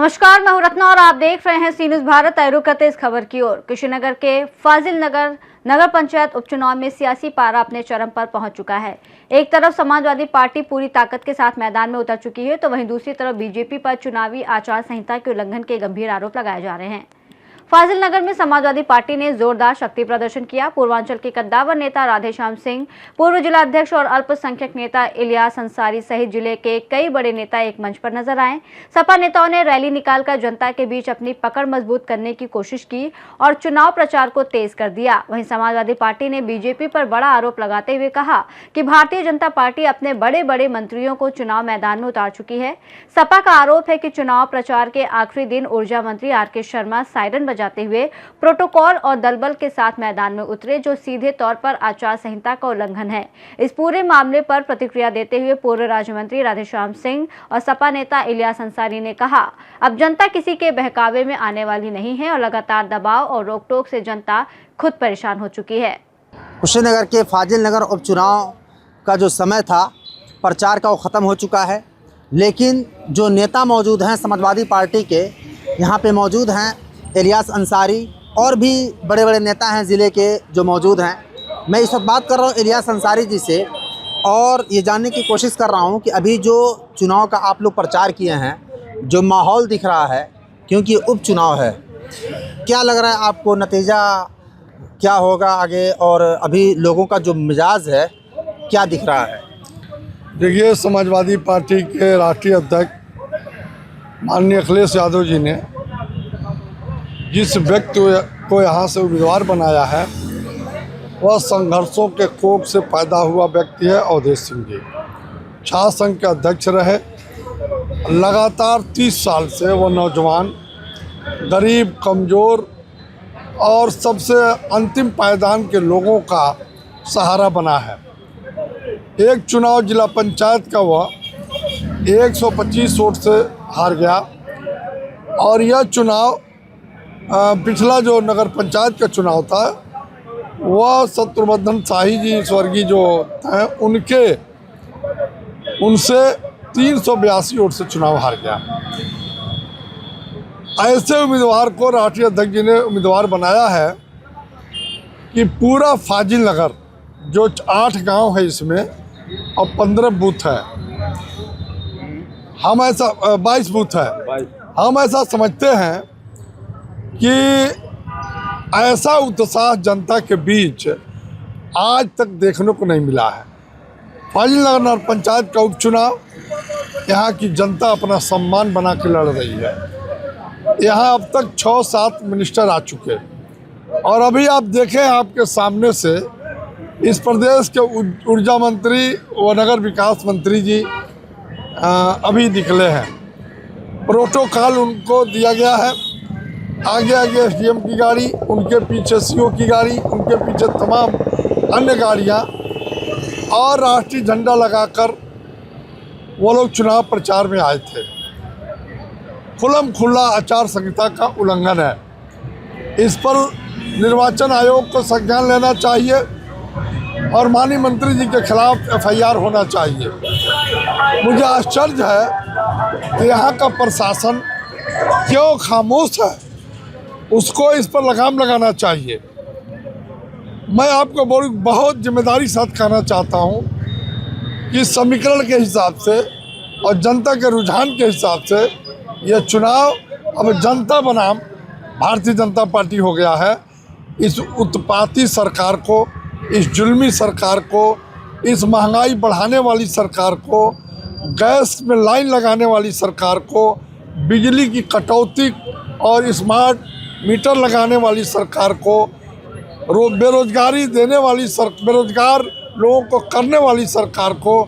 नमस्कार, मैं हूं रत्ना और आप देख रहे हैं सी न्यूज़ भारत। रुक करते इस खबर की ओर। कुशीनगर के फाजिल नगर नगर पंचायत उपचुनाव में सियासी पारा अपने चरम पर पहुंच चुका है। एक तरफ समाजवादी पार्टी पूरी ताकत के साथ मैदान में उतर चुकी है, तो वहीं दूसरी तरफ बीजेपी पर चुनावी आचार संहिता के उल्लंघन के गंभीर आरोप लगाए जा रहे हैं। फाजिल नगर में समाजवादी पार्टी ने जोरदार शक्ति प्रदर्शन किया। पूर्वांचल के कद्दावर नेता राधेश्याम सिंह, पूर्व जिला अध्यक्ष और अल्पसंख्यक नेता इलियास अंसारी सहित जिले के कई बड़े नेता एक मंच पर नजर आए। सपा नेताओं ने रैली निकालकर जनता के बीच अपनी पकड़ मजबूत करने की कोशिश की और चुनाव प्रचार को तेज कर दिया। वहीं समाजवादी पार्टी ने बीजेपी पर बड़ा आरोप लगाते हुए कहा कि भारतीय जनता पार्टी अपने बड़े बड़े मंत्रियों को चुनाव मैदान में उतार चुकी है। सपा का आरोप है कि चुनाव प्रचार के आखिरी दिन ऊर्जा मंत्री आर.के. शर्मा साइरन जाते हुए प्रोटोकॉल और दलबल के साथ मैदान में उतरे, जो सीधे तौर पर आचार संहिता का उल्लंघन है। इस पूरे मामले पर प्रतिक्रिया देते हुए पूर्व राज्य मंत्री राधेश्याम सिंह और सपा नेता इलियास अंसारी ने कहा, अब जनता किसी के बहकावे में आने वाली नहीं है और लगातार दबाव और रोक-टोक से जनता खुद परेशान हो चुकी है। कुशीनगर के फाजिल नगर उपचुनाव का जो समय था प्रचार का, वो ख़त्म हो चुका है। लेकिन जो नेता मौजूद हैं समाजवादी पार्टी के, यहाँ पे मौजूद हैं इलियास अंसारी और भी बड़े बड़े नेता हैं ज़िले के जो मौजूद हैं। मैं इस वक्त बात कर रहा हूँ इलियास अंसारी जी से और ये जानने की कोशिश कर रहा हूँ कि अभी जो चुनाव का आप लोग प्रचार किए हैं, जो माहौल दिख रहा है, क्योंकि उपचुनाव है, क्या लग रहा है आपको, नतीजा क्या होगा आगे, और अभी लोगों का जो मिजाज है क्या दिख रहा है? देखिए, समाजवादी पार्टी के राष्ट्रीय अध्यक्ष माननीय अखिलेश यादव जी ने जिस व्यक्ति को यहाँ से उम्मीदवार बनाया है, वह संघर्षों के कोख से पैदा हुआ व्यक्ति है। अवधेश सिंह जी छात्र संघ के अध्यक्ष रहे। लगातार 30 साल से वो नौजवान, गरीब, कमज़ोर और सबसे अंतिम पायदान के लोगों का सहारा बना है। एक चुनाव जिला पंचायत का वह 125 वोट से हार गया और यह चुनाव पिछला जो नगर पंचायत का चुनाव था, वह शत्रुघ्न शाही जी स्वर्गीय जो हैं उनसे 382 वोट से चुनाव हार गया। ऐसे उम्मीदवार को राष्ट्रीय अध्यक्ष जी ने उम्मीदवार बनाया है कि पूरा फाजिल नगर, जो 8 गांव है इसमें और 15 बूथ है, हम ऐसा 22 बूथ है, हम ऐसा समझते हैं कि ऐसा उत्साह जनता के बीच आज तक देखने को नहीं मिला है। फाजिल नगर पंचायत का उपचुनाव, यहाँ की जनता अपना सम्मान बना के लड़ रही है। यहाँ अब तक 6-7 मिनिस्टर आ चुके और अभी आप देखें, आपके सामने से इस प्रदेश के ऊर्जा मंत्री व नगर विकास मंत्री जी अभी निकले हैं। प्रोटोकॉल उनको दिया गया है, आगे आगे एसडीएम की गाड़ी, उनके पीछे सीओ की गाड़ी, उनके पीछे तमाम अन्य गाड़ियां, और राष्ट्रीय झंडा लगाकर वो लोग चुनाव प्रचार में आए थे। खुल्लम खुल्ला आचार संहिता का उल्लंघन है। इस पर निर्वाचन आयोग को संज्ञान लेना चाहिए और माननीय मंत्री जी के खिलाफ एफआईआर होना चाहिए। मुझे आश्चर्य है कि यहाँ का प्रशासन क्यों खामोश है, उसको इस पर लगाम लगाना चाहिए। मैं आपको बहुत जिम्मेदारी साथ कहना चाहता हूँ कि समीकरण के हिसाब से और जनता के रुझान के हिसाब से यह चुनाव अब जनता बनाम भारतीय जनता पार्टी हो गया है। इस उत्पाती सरकार को, इस जुल्मी सरकार को, इस महंगाई बढ़ाने वाली सरकार को, गैस में लाइन लगाने वाली सरकार को, बिजली की कटौती और स्मार्ट मीटर लगाने वाली सरकार को, बेरोजगारी देने वाली बेरोजगार लोगों को करने वाली सरकार को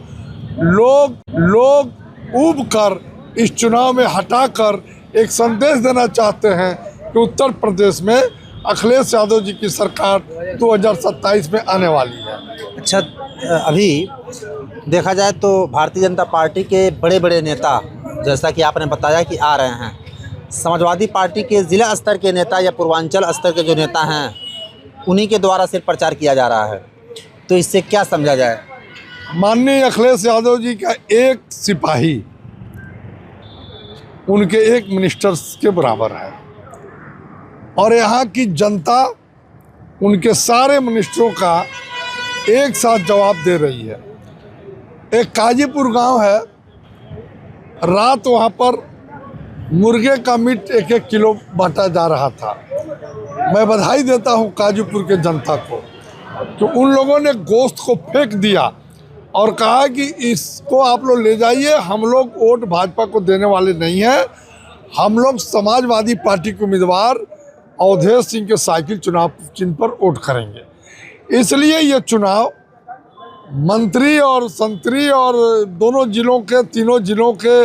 लोग ऊब कर इस चुनाव में हटाकर एक संदेश देना चाहते हैं कि उत्तर प्रदेश में अखिलेश यादव जी की सरकार 2027 में आने वाली है। अच्छा, अभी देखा जाए तो भारतीय जनता पार्टी के बड़े बड़े नेता, जैसा कि आपने बताया कि आ रहे हैं, समाजवादी पार्टी के ज़िला स्तर के नेता या पूर्वांचल स्तर के जो नेता हैं, उन्हीं के द्वारा सिर्फ प्रचार किया जा रहा है, तो इससे क्या समझा जाए? माननीय अखिलेश यादव जी का एक सिपाही उनके एक मिनिस्टर्स के बराबर है और यहाँ की जनता उनके सारे मिनिस्टरों का एक साथ जवाब दे रही है। एक काजीपुर गांव है, रात वहाँ पर मुर्गे का मीट 1-1 किलो बांटा जा रहा था। मैं बधाई देता हूँ काजीपुर के जनता को कि उन लोगों ने गोश्त को फेंक दिया और कहा कि इसको आप लोग ले जाइए, हम लोग वोट भाजपा को देने वाले नहीं हैं, हम लोग समाजवादी पार्टी के उम्मीदवार अवधेश सिंह के साइकिल चुनाव चिन्ह पर वोट करेंगे। इसलिए ये चुनाव मंत्री और संतरी और दोनों जिलों के, तीनों जिलों के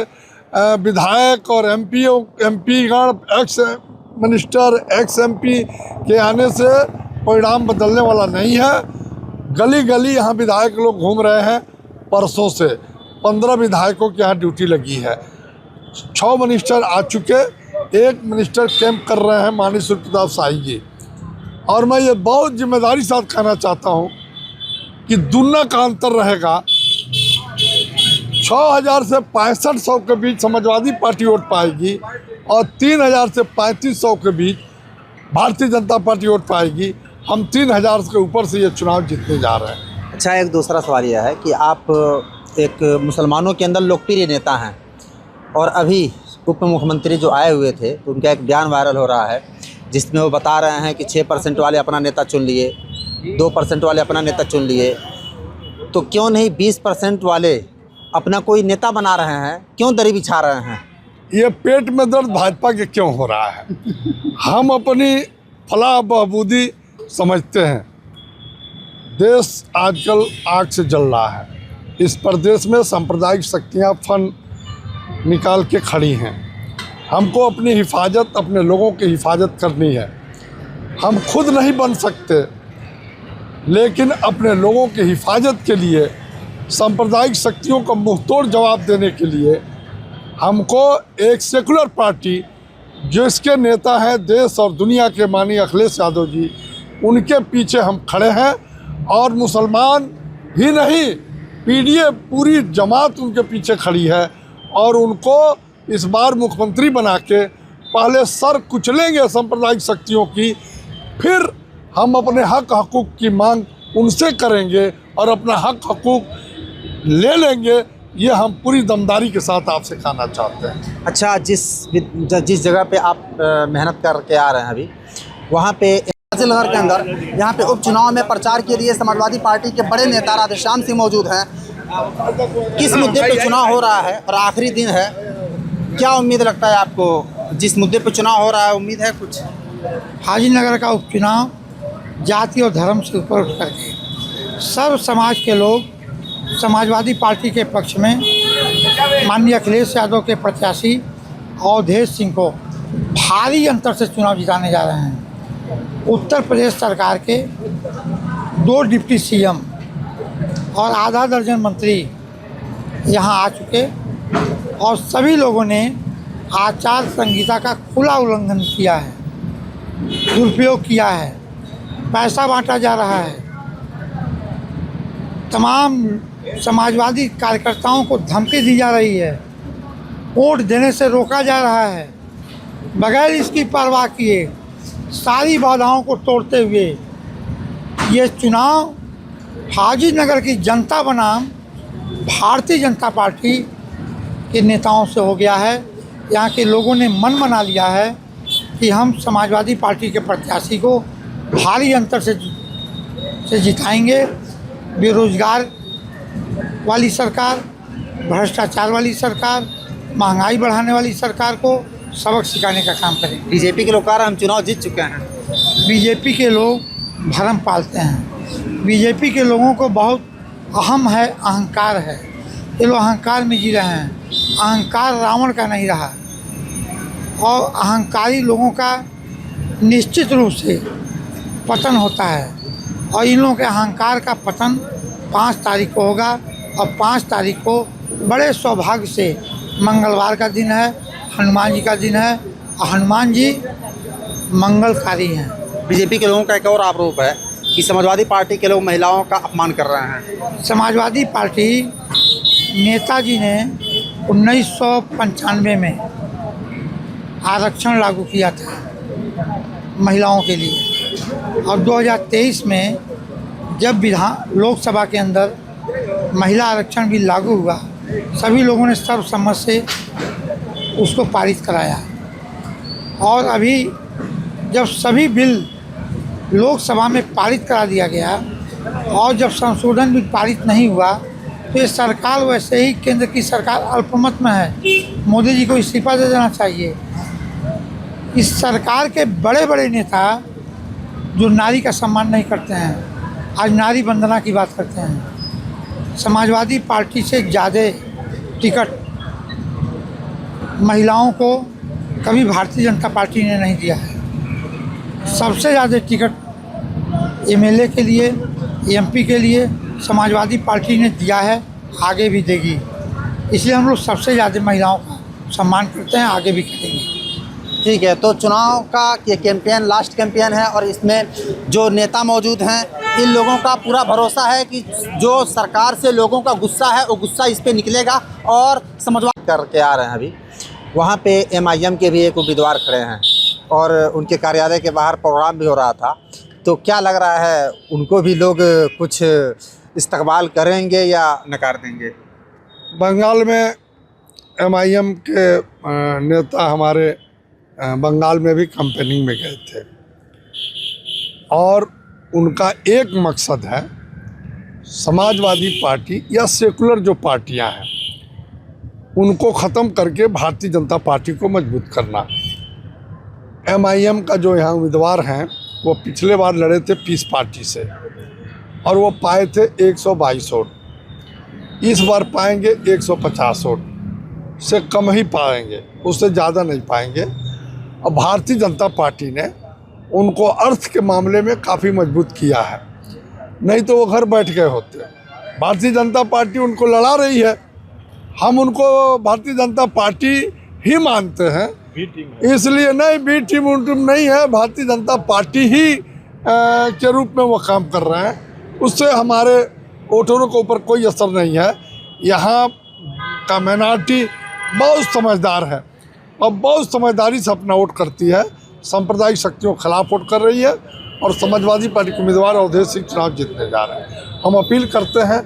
विधायक और एमपी गण, एक्स मिनिस्टर, एक्स एमपी के आने से परिणाम बदलने वाला नहीं है। गली गली यहाँ विधायक लोग घूम रहे हैं। परसों से 15 विधायकों की यहाँ ड्यूटी लगी है। 6 मिनिस्टर आ चुके, 1 मिनिस्टर कैंप कर रहे हैं, माननीय सूर्य प्रताप शाही जी। और मैं ये बहुत जिम्मेदारी साथ कहना चाहता हूँ कि दुनिया का अंतर रहेगा। 6000 से 6500 के बीच समाजवादी पार्टी वोट पाएगी और 3000 से 3500 के बीच भारतीय जनता पार्टी वोट पाएगी। हम 3000 के ऊपर से ये चुनाव जीतने जा रहे हैं। अच्छा, एक दूसरा सवाल यह है कि आप एक मुसलमानों के अंदर लोकप्रिय नेता हैं और अभी उप मुख्यमंत्री जो आए हुए थे तो उनका एक बयान वायरल हो रहा है जिसमें वो बता रहे हैं कि 6% वाले अपना नेता चुन लिए, 2% वाले अपना नेता चुन लिए, तो क्यों नहीं 20% वाले अपना कोई नेता बना रहे हैं, क्यों दरी बिछा रहे हैं? ये पेट में दर्द भाजपा के क्यों हो रहा है? हम अपनी फलाह बहबूदी समझते हैं। देश आजकल आग से जल रहा है। इस प्रदेश में सांप्रदायिक शक्तियां फन निकाल के खड़ी हैं। हमको अपनी हिफाजत, अपने लोगों की हिफाजत करनी है। हम खुद नहीं बन सकते, लेकिन अपने लोगों की हिफाजत के लिए, सांप्रदायिक शक्तियों का मुंहतोड़ जवाब देने के लिए हमको एक सेकुलर पार्टी जिसके नेता हैं देश और दुनिया के माननीय अखिलेश यादव जी, उनके पीछे हम खड़े हैं। और मुसलमान ही नहीं, पीडीए पूरी जमात उनके पीछे खड़ी है और उनको इस बार मुख्यमंत्री बना के पहले सर कुचलेंगे सांप्रदायिक शक्तियों की, फिर हम अपने हक हकूक़ की मांग उनसे करेंगे और अपना हक हकूक़ ले लेंगे। ये हम पूरी दमदारी के साथ आपसे कहना चाहते हैं। अच्छा, जिस जगह पे आप मेहनत करके आ रहे हैं अभी, वहाँ पे फाजिल नगर के अंदर यहाँ पे उपचुनाव में प्रचार के लिए समाजवादी पार्टी के बड़े नेता राधेश्याम सिंह मौजूद हैं। किस मुद्दे पे चुनाव हो रहा है और आखिरी दिन है, क्या उम्मीद लगता है आपको? जिस मुद्दे पे चुनाव हो रहा है, उम्मीद है कुछ? फाजिल नगर का उपचुनाव जाति और धर्म से ऊपर उठ करके सर्व समाज के लोग समाजवादी पार्टी के पक्ष में माननीय अखिलेश यादव के प्रत्याशी अवधेश सिंह को भारी अंतर से चुनाव जिताने जा रहे हैं। उत्तर प्रदेश सरकार के 2 डिप्टी सीएम और आधा दर्जन मंत्री यहाँ आ चुके और सभी लोगों ने आचार संहिता का खुला उल्लंघन किया है, दुरुपयोग किया है, पैसा बांटा जा रहा है, तमाम समाजवादी कार्यकर्ताओं को धमकी दी जा रही है, वोट देने से रोका जा रहा है, बगैर इसकी परवाह किए सारी बाधाओं को तोड़ते हुए ये चुनाव फाजिल नगर की जनता बनाम भारतीय जनता पार्टी के नेताओं से हो गया है। यहाँ के लोगों ने मन बना लिया है कि हम समाजवादी पार्टी के प्रत्याशी को भारी अंतर से जिताएंगे। बेरोजगार वाली सरकार, भ्रष्टाचार वाली सरकार, महंगाई बढ़ाने वाली सरकार को सबक सिखाने का काम करेंगे। बीजेपी के लोग कह रहे हैं हम चुनाव जीत चुके हैं। बीजेपी के लोग भरम पालते हैं। बीजेपी के लोगों को बहुत अहम है, अहंकार है। ये लोग अहंकार में जी रहे हैं। अहंकार रावण का नहीं रहा और अहंकारी लोगों का निश्चित रूप से पतन होता है और इन लोगों के अहंकार का पतन 5 तारीख को होगा। और 5 तारीख को बड़े सौभाग्य से मंगलवार का दिन है, हनुमान जी का दिन है और हनुमान जी मंगलकारी हैं। बीजेपी के लोगों का एक और आरोप है कि समाजवादी पार्टी के लोग महिलाओं का अपमान कर रहे हैं। समाजवादी पार्टी नेताजी ने 1995 में आरक्षण लागू किया था महिलाओं के लिए। और 2023 में जब लोकसभा के अंदर महिला आरक्षण बिल लागू हुआ, सभी लोगों ने सर्वसम्मत से उसको पारित कराया। और अभी जब सभी बिल लोकसभा में पारित करा दिया गया और जब संशोधन बिल पारित नहीं हुआ, तो ये सरकार वैसे ही केंद्र की सरकार अल्पमत में है। मोदी जी को इस्तीफा दे देना चाहिए। इस सरकार के बड़े बड़े नेता जो नारी का सम्मान नहीं करते हैं, आज नारी वंदना की बात करते हैं। समाजवादी पार्टी से ज़्यादा टिकट महिलाओं को कभी भारतीय जनता पार्टी ने नहीं दिया है। सबसे ज़्यादा टिकट एमएलए के लिए, एमपी के लिए समाजवादी पार्टी ने दिया है, आगे भी देगी। इसलिए हम लोग सबसे ज़्यादा महिलाओं का सम्मान करते हैं, आगे भी करेंगे। ठीक है, तो चुनाव का ये कैंपेन लास्ट कैंपेन है और इसमें जो नेता मौजूद हैं, इन लोगों का पूरा भरोसा है कि जो सरकार से लोगों का गुस्सा है वो गुस्सा इस पे निकलेगा और समझवा करके आ रहे हैं। अभी वहाँ पे एमआईएम के भी एक उम्मीदवार खड़े हैं और उनके कार्यालय के बाहर प्रोग्राम भी हो रहा था। तो क्या लग रहा है, उनको भी लोग कुछ इस्तकबाल करेंगे या नकार देंगे? बंगाल में एमआईएम के नेता हमारे बंगाल में भी कैंपेनिंग में गए थे और उनका एक मकसद है समाजवादी पार्टी या सेकुलर जो पार्टियां हैं उनको ख़त्म करके भारतीय जनता पार्टी को मजबूत करना। एमआईएम का जो यहाँ उम्मीदवार हैं वो पिछले बार लड़े थे पीस पार्टी से और वो पाए थे 122 वोट। इस बार पाएंगे 150 वोट से कम ही पाएंगे, उससे ज़्यादा नहीं पाएंगे। और भारतीय जनता पार्टी ने उनको अर्थ के मामले में काफ़ी मजबूत किया है, नहीं तो वो घर बैठ गए होते। भारतीय जनता पार्टी उनको लड़ा रही है, हम उनको भारतीय जनता पार्टी ही मानते हैं, इसलिए नहीं बी टीम उन टीम नहीं है, भारतीय जनता पार्टी ही के रूप में वो काम कर रहे हैं। उससे हमारे वोटरों के ऊपर कोई असर नहीं है। यहाँ का माइनॉरिटी बहुत समझदार है और बहुत समझदारी से अपना वोट करती है, सांप्रदायिक शक्तियों के खिलाफ वोट कर रही है और समाजवादी पार्टी के उम्मीदवार अवधेश सिंह चुनाव जीतने जा रहे हैं। हम अपील करते हैं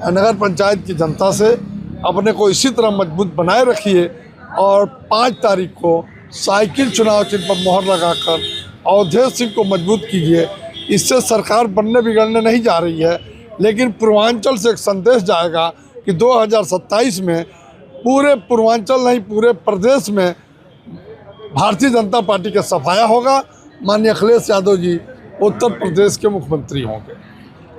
नगर पंचायत की जनता से, अपने को इसी तरह मजबूत बनाए रखिए और 5 तारीख को साइकिल चुनाव चिन्ह पर मोहर लगाकर अवधेश सिंह को मजबूत कीजिए। इससे सरकार बनने बिगड़ने नहीं जा रही है, लेकिन पूर्वांचल से एक संदेश जाएगा कि 2027 में पूरे पूर्वांचल नहीं पूरे प्रदेश में भारतीय जनता पार्टी का सफाया होगा। माननीय अखिलेश यादव जी उत्तर प्रदेश के मुख्यमंत्री होंगे।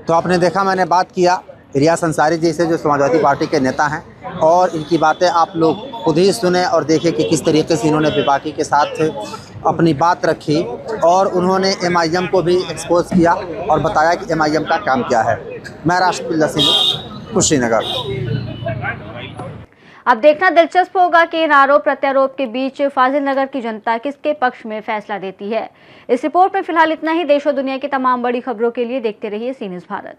तो आपने देखा, मैंने बात किया रियाज अंसारी जी से जो समाजवादी पार्टी के नेता हैं और इनकी बातें आप लोग खुद ही सुने और देखें कि किस तरीके से इन्होंने विपाकी के साथ अपनी बात रखी और उन्होंने एमआईएम को भी एक्सपोज किया और बताया कि एमआईएम का काम क्या है। मैं राष्ट्रपिता सिंह, कुशीनगर। अब देखना दिलचस्प होगा कि इन आरोप प्रत्यारोप के बीच फाजिल नगर की जनता किसके पक्ष में फैसला देती है। इस रिपोर्ट में फिलहाल इतना ही। देश और दुनिया की तमाम बड़ी खबरों के लिए देखते रहिए सी न्यूज़ भारत।